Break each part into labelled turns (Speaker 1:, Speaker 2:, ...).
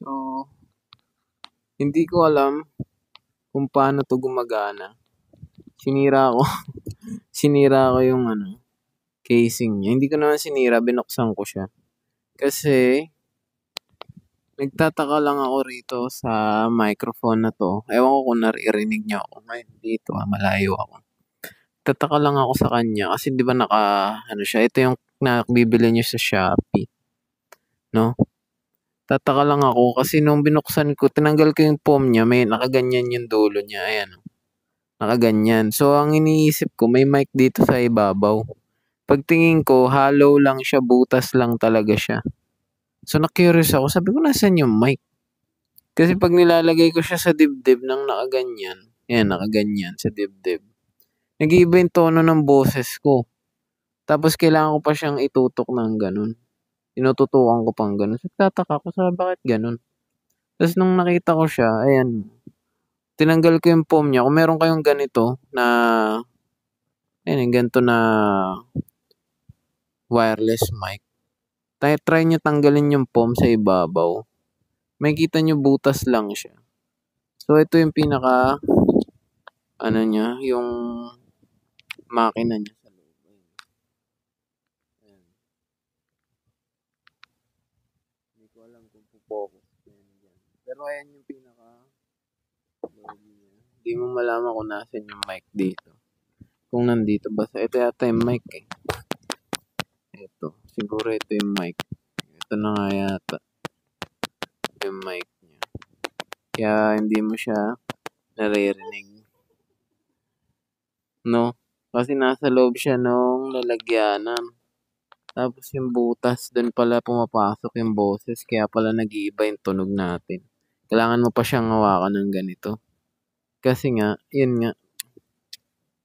Speaker 1: So, hindi ko alam kung paano 'to gumagana. Sinira ko sinira ko yung casing niya. Hindi ko naman sinira, binuksan ko siya. Kasi nagtataka lang ako rito sa microphone na 'to. Ewan ko kung naririnig niyo ako ngayon dito, malayo ako. Nagtataka lang ako sa kanya kasi 'di ba siya, ito yung bibili niyo sa Shopee, 'no? Tataka lang ako kasi nung binuksan ko, tinanggal ko yung foam niya, may nakaganyan yung dulo niya, ayan. Nakaganyan. So, ang iniisip ko, may mic dito sa ibabaw. Pagtingin ko, hollow lang siya, butas lang talaga siya. So, na-curious ako. Sabi ko, nasan yung mic? Kasi pag nilalagay ko siya sa dibdib ng nakaganyan, ayan, nakaganyan sa dibdib, nag-iiba yung tono ng boses ko. Tapos, kailangan ko pa siyang itutok ng ganun. Tinututukan ko pang ganun. So, tataka ko, sabi, bakit ganun? Tapos, nung nakita ko siya, ayan, tinanggal ko yung foam niya. Kung meron kayong ganito na, ayan, ganito na wireless mic, try nyo tanggalin yung foam sa ibabaw. Makikita nyo butas lang siya. So, ito yung pinaka, niya, yung makina niya sa loob. Ayan. Hindi ko alam kung focus yan. Pero ayan yung pinaka loob niya. Hindi mo malaman kung nasan yung mic dito. Kung nandito, basta ito yata yung mic eh. Ito. Siguro ito yung mic. Ito na nga yata yung mic niya. Kaya hindi mo siya naririnig. No? Kasi nasa loob siya nung lalagyanan. Tapos yung butas, doon pala pumapasok yung boses. Kaya pala nag-iiba yung tunog natin. Kailangan mo pa siyang hawakan ng ganito. Kasi nga, yun nga.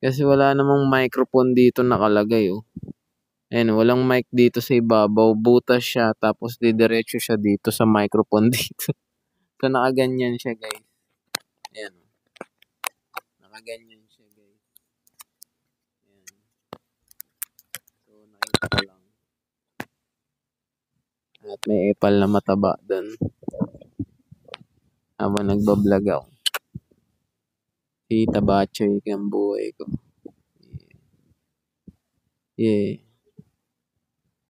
Speaker 1: Kasi wala namang microphone dito nakalagay oh. Ayan, walang mic dito sa ibabaw. Butas siya, tapos didiretso siya dito sa microphone dito. So, nakaganyan siya, guys. Ayan. Nakaganyan siya, guys. Ayan. So, nakita ko lang. At may epal na mataba doon. Habang nagbablog ako. Si Tabachoy ang buhay ko. Yeah.